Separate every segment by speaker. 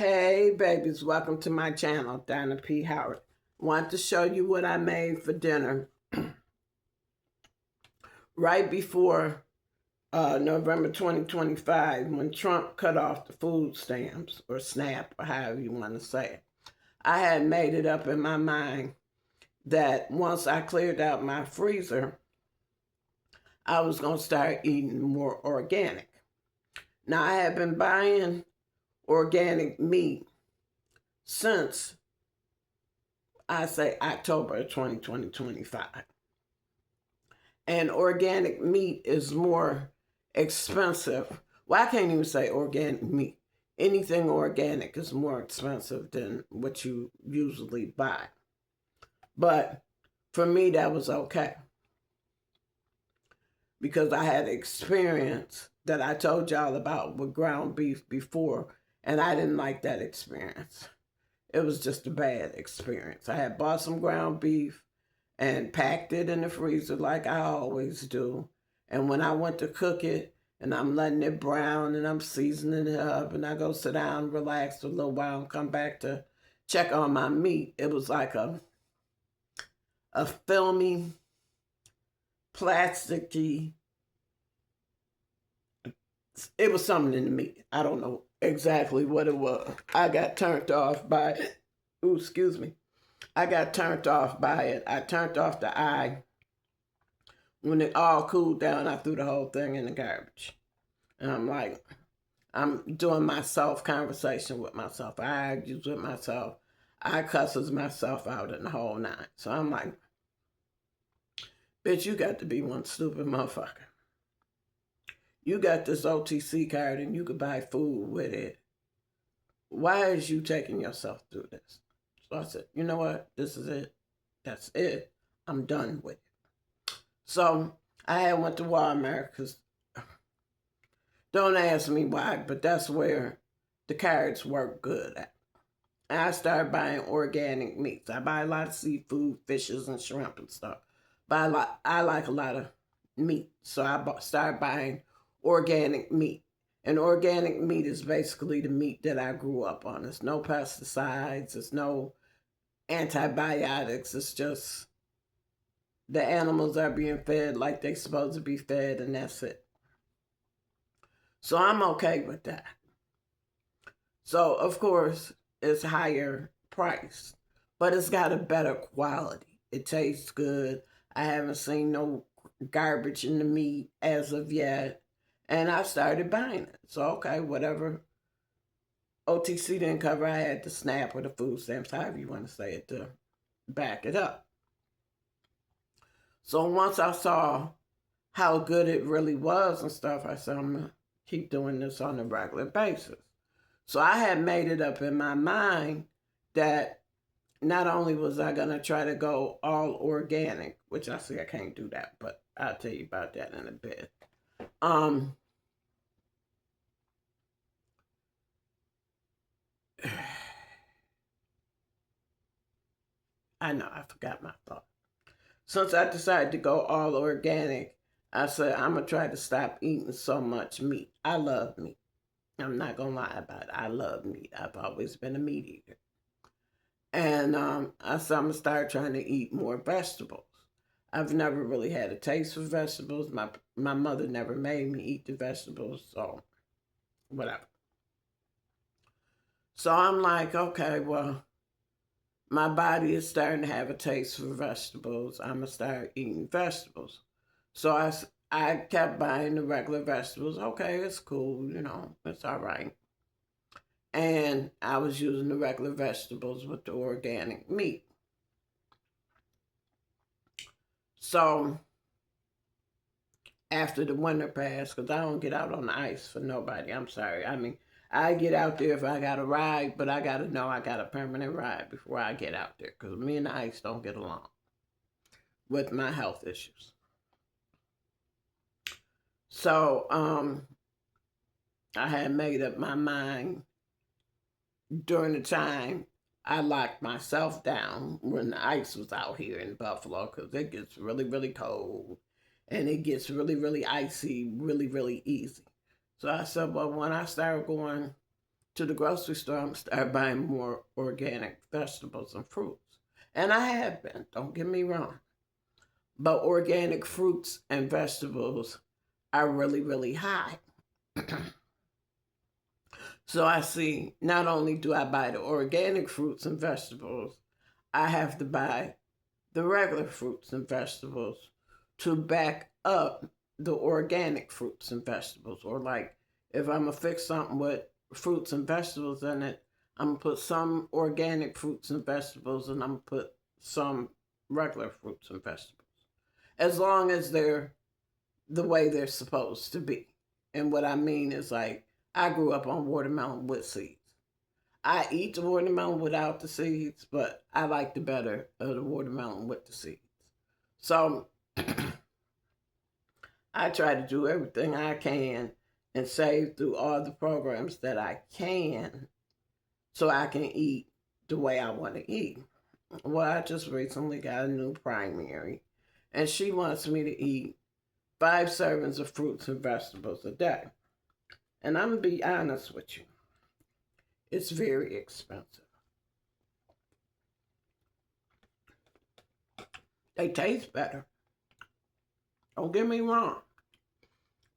Speaker 1: Hey babies, welcome to my channel, Donna P Howard. Want to show you what I made for dinner right before November 2025 when Trump cut off the food stamps or SNAP or however you want to say it. I had made it up in my mind that once I cleared out my freezer, I was going to start eating more organic. Now I have been buying organic meat since I say October 2025. And organic meat is more expensive. Well, I can't even say organic meat. Anything organic is more expensive than what you usually buy. But for me, that was okay. Because I had experience that I told y'all about with ground beef before, and I didn't like that experience. It was just a bad experience. I had bought some ground beef and packed it in the freezer like I always do. And when I went to cook it, and I'm letting it brown and I'm seasoning it up, and I go sit down, relax for a little while, and come back to check on my meat, it was like a filmy, plasticky, it was something in the meat. I don't know exactly what it was. I got turned off by it. Ooh, excuse me. I got turned off by it. I turned off the eye. When it all cooled down, I threw the whole thing in the garbage. And I'm like, I'm doing my self-conversation with myself. I argues with myself. I cusses myself out in the whole nine. So I'm like, bitch, you got to be one stupid motherfucker. You got this OTC card and you could buy food with it. Why is you taking yourself through this? So I said, you know what? This is it. That's it. I'm done with it. So I had went to Walmart because don't ask me why, but that's where the cards work good at. And I started buying organic meats. I buy a lot of seafood, fishes, and shrimp and stuff. But I like a lot of meat. So I started buying organic meat. And organic meat is basically the meat that I grew up on. There's no pesticides. There's no antibiotics. It's just the animals are being fed like they're supposed to be fed, and that's it. So I'm okay with that. So, of course, it's higher price, but it's got a better quality. It tastes good. I haven't seen no garbage in the meat as of yet. And I started buying it. So, okay, whatever OTC didn't cover, I had the SNAP or the food stamps, however you want to say it, to back it up. So once I saw how good it really was and stuff, I said, I'm going to keep doing this on a regular basis. So I had made it up in my mind that not only was I going to try to go all organic, which I see I can't do that, but I'll tell you about that in a bit. I know, I forgot my thought. Since I decided to go all organic, I said, I'm going to try to stop eating so much meat. I love meat. I'm not going to lie about it. I love meat. I've always been a meat eater. And I said, I'm going to start trying to eat more vegetables. I've never really had a taste for vegetables. My mother never made me eat the vegetables, so whatever. So I'm like, okay, well, my body is starting to have a taste for vegetables. I'm going to start eating vegetables. So I kept buying the regular vegetables. Okay, it's cool, you know, it's all right. And I was using the regular vegetables with the organic meat. So after the winter passed, because I don't get out on the ice for nobody, I'm sorry. I mean, I get out there if I got a ride, but I got to know I got a permanent ride before I get out there, because me and the ice don't get along with my health issues. So I had made up my mind during the time I locked myself down when the ice was out here in Buffalo, because it gets really, really cold and it gets really, really icy, really, really easy. So I said, well, when I started going to the grocery store, I'm start buying more organic vegetables and fruits. And I have been, don't get me wrong. But organic fruits and vegetables are really, really high. So I see, not only do I buy the organic fruits and vegetables, I have to buy the regular fruits and vegetables to back up the organic fruits and vegetables. Or like if I'm gonna fix something with fruits and vegetables in it, I'm gonna put some organic fruits and vegetables and I'm gonna put some regular fruits and vegetables. As long as they're the way they're supposed to be. And what I mean is like I grew up on watermelon with seeds. I eat the watermelon without the seeds, but I like the better of the watermelon with the seeds. So I try to do everything I can and save through all the programs that I can so I can eat the way I want to eat. Well, I just recently got a new primary, and she wants me to eat 5 servings of fruits and vegetables a day. And I'm going to be honest with you, it's very expensive. They taste better. Don't get me wrong,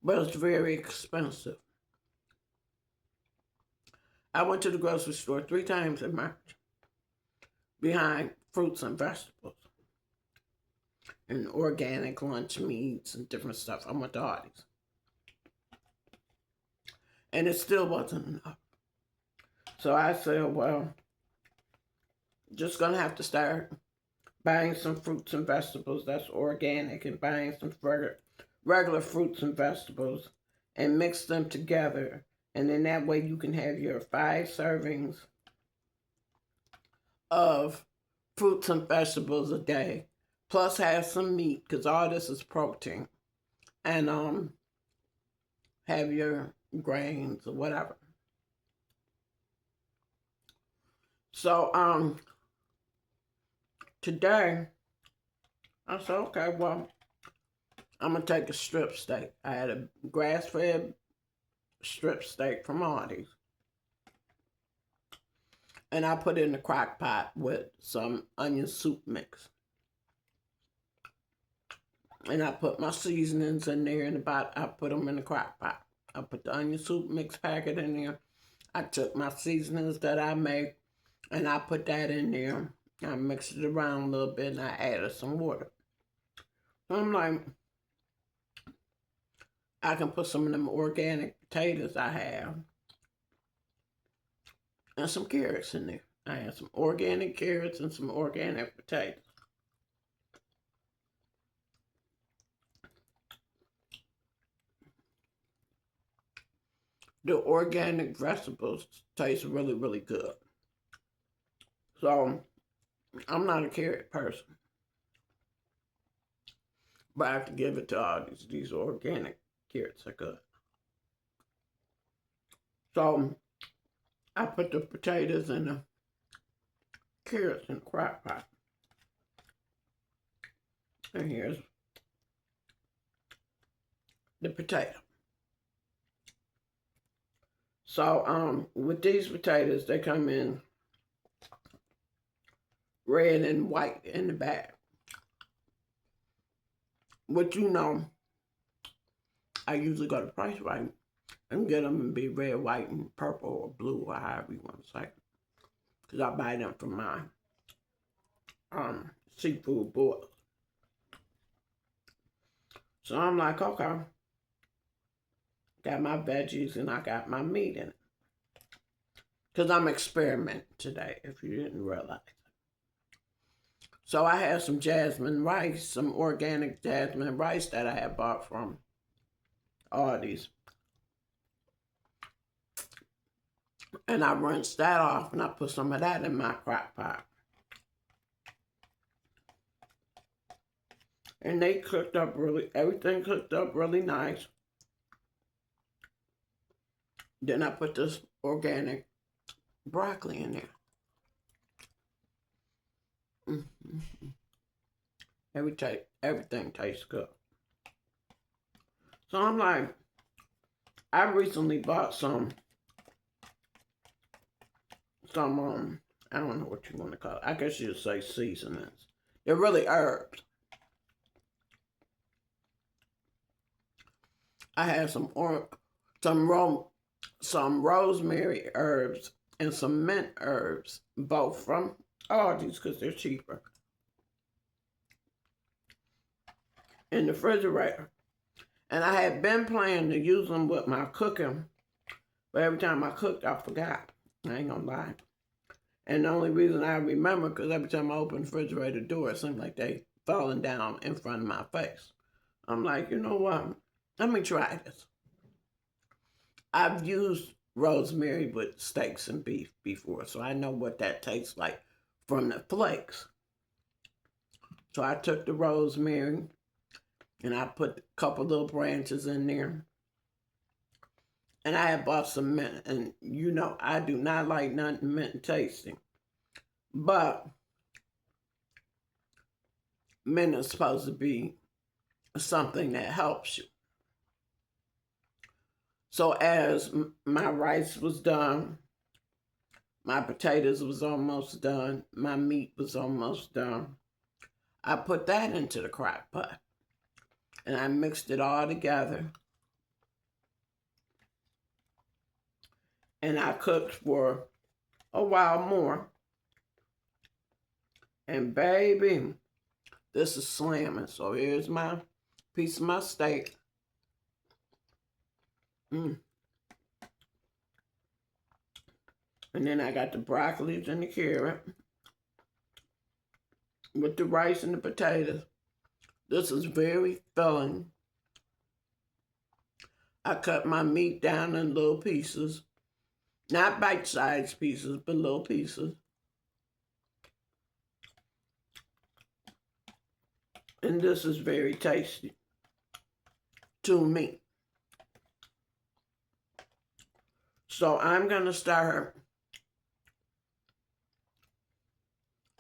Speaker 1: but it's very expensive. I went to the grocery store 3 times in March behind fruits and vegetables and organic lunch meats and different stuff. I went to Hardee's. And it still wasn't enough. So I said, well, just gonna have to start buying some fruits and vegetables that's organic and buying some regular fruits and vegetables and mix them together. And then that way you can have your 5 servings of fruits and vegetables a day, plus have some meat, because all this is protein. And have your grains or whatever. So today I said, okay, well, I'm gonna take a strip steak. I had a grass-fed strip steak from Hardee's, and I put it in the crock pot with some onion soup mix. And I put my seasonings in there and I put them in the crock pot. I put the onion soup mix packet in there. I took my seasonings that I make and I put that in there. I mixed it around a little bit and I added some water. So I'm like, I can put some of them organic potatoes I have and some carrots in there. I had some organic carrots and some organic potatoes. The organic vegetables taste really, really good. So, I'm not a carrot person. But I have to give it to all these organic carrots are good. So, I put the potatoes and the carrots in the crock pot. And here's the potato. So, with these potatoes, they come in red and white in the bag. But you know, I usually go to Price Right and get them and be red, white, and purple or blue or however you want to say it. Because I buy them from my seafood boils. So I'm like, okay. Got my veggies and I got my meat in it. Because I'm experimenting today, if you didn't realize. So I had some jasmine rice, some organic jasmine rice that I had bought from Aldi's. And I rinsed that off and I put some of that in my crock pot. And they cooked up everything cooked up really nice. Then I put this organic broccoli in there. Everything tastes good. So I'm like, I recently bought some some, I don't know what you want to call it. I guess you'd say seasonings. They're really herbs. I had some rosemary herbs and some mint herbs, both from Aldi's because they're cheaper, in the refrigerator. And I had been planning to use them with my cooking, but every time I cooked, I forgot. I ain't gonna lie. And the only reason I remember, because every time I open the refrigerator door, it seemed like they falling down in front of my face. I'm like, you know what? Let me try this. I've used rosemary with steaks and beef before, so I know what that tastes like from the flakes. So I took the rosemary and I put a couple little branches in there. And I had bought some mint, and you know I do not like nothing mint tasting. But mint is supposed to be something that helps you. So as my rice was done, my potatoes was almost done, my meat was almost done, I put that into the crock pot. And I mixed it all together. And I cooked for a while more. And baby, this is slamming. So here's my piece of my steak. And then I got the broccoli and the carrot with the rice and the potatoes. This is very filling. I cut my meat down in little pieces. Not bite-sized pieces, but little pieces. And this is very tasty to me. So I'm going to start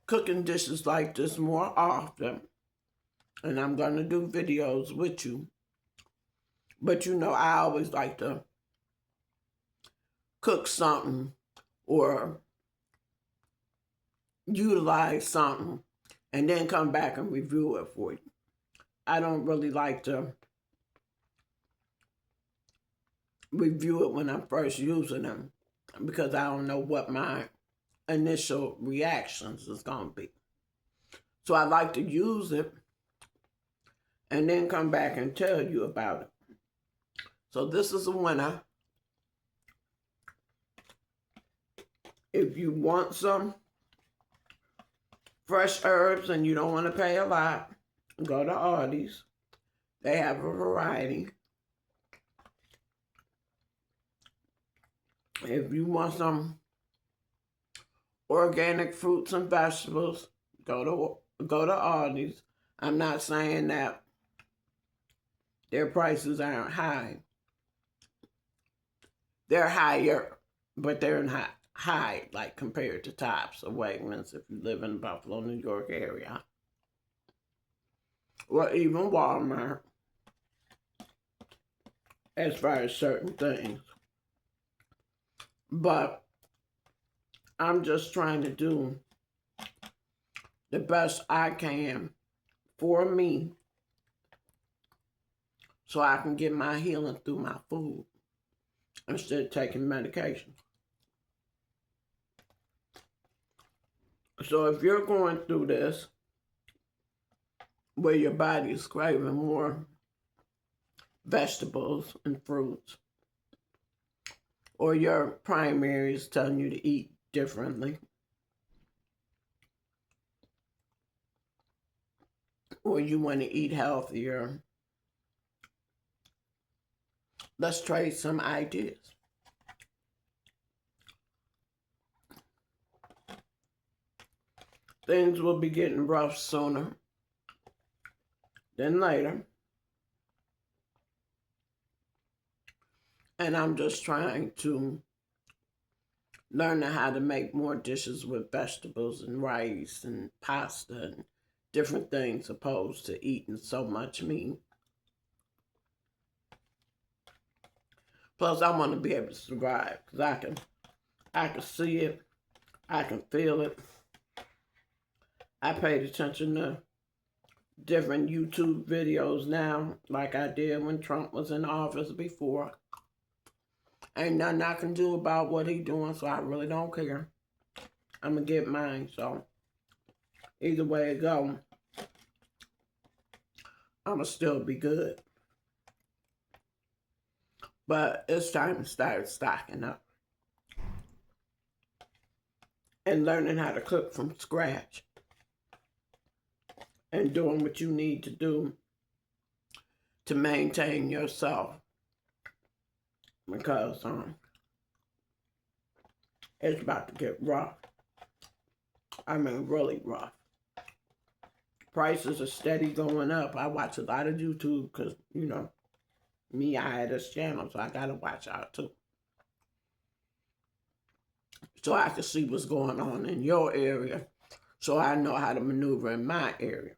Speaker 1: cooking dishes like this more often. And I'm going to do videos with you. But you know, I always like to cook something or utilize something and then come back and review it for you. I don't really like to review it when I'm first using them because I don't know what my initial reactions is going to be. So I like to use it and then come back and tell you about it. So this is a winner. If you want some fresh herbs and you don't want to pay a lot, go to Aldi's. They have a variety. If you want some organic fruits and vegetables, go to Aldi's. I'm not saying that their prices aren't high. They're higher, but they're not high like compared to Tops or Wegmans if you live in the Buffalo, New York area. Or even Walmart as far as certain things. But I'm just trying to do the best I can for me so I can get my healing through my food instead of taking medication. So if you're going through this where your body is craving more vegetables and fruits, or your primary is telling you to eat differently, or you want to eat healthier, let's trade some ideas. Things will be getting rough sooner than later. And I'm just trying to learn how to make more dishes with vegetables and rice and pasta and different things opposed to eating so much meat. Plus, I want to be able to survive because I can see it. I can feel it. I paid attention to different YouTube videos now, like I did when Trump was in office before. Ain't nothing I can do about what he doing, so I really don't care. I'm going to get mine, so either way it go, I'm going to still be good. But it's time to start stocking up and learning how to cook from scratch and doing what you need to do to maintain yourself, because it's about to get rough. I mean, really rough. Prices are steady going up. I watch a lot of YouTube because, you know, me, I had this channel, so I gotta watch out too, so I can see what's going on in your area, so I know how to maneuver in my area.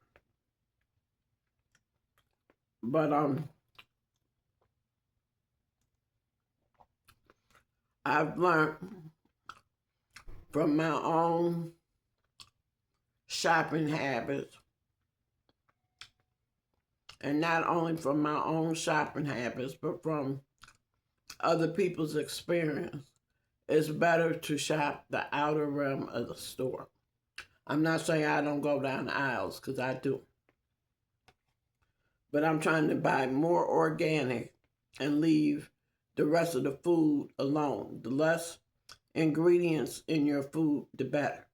Speaker 1: But I've learned from my own shopping habits, and not only from my own shopping habits, but from other people's experience, it's better to shop the outer realm of the store. I'm not saying I don't go down the aisles, because I do. But I'm trying to buy more organic and leave the rest of the food alone. The less ingredients in your food, the better.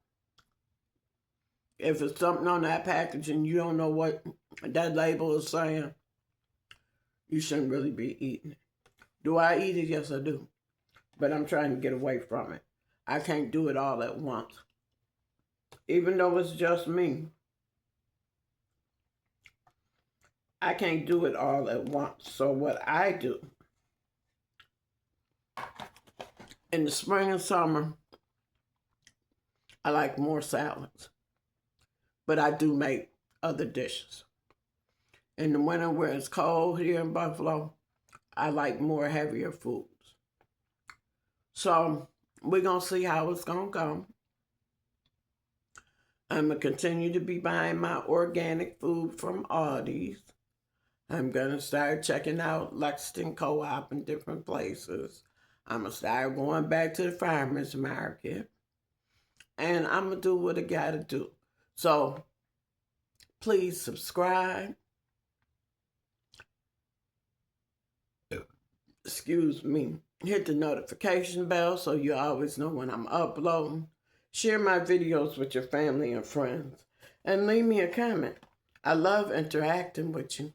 Speaker 1: If it's something on that package and you don't know what that label is saying, you shouldn't really be eating it. Do I eat it? Yes, I do. But I'm trying to get away from it. I can't do it all at once. Even though it's just me, I can't do it all at once. So what I do, in the spring and summer, I like more salads. But I do make other dishes. In the winter, where it's cold here in Buffalo, I like more heavier foods. So we're going to see how it's going to go. I'm going to continue to be buying my organic food from Aldi's. I'm going to start checking out Lexington Co-op in different places. I'm going to start going back to the farmer's market. And I'm going to do what I got to do. So please subscribe. Excuse me. Hit the notification bell so you always know when I'm uploading. Share my videos with your family and friends. And leave me a comment. I love interacting with you.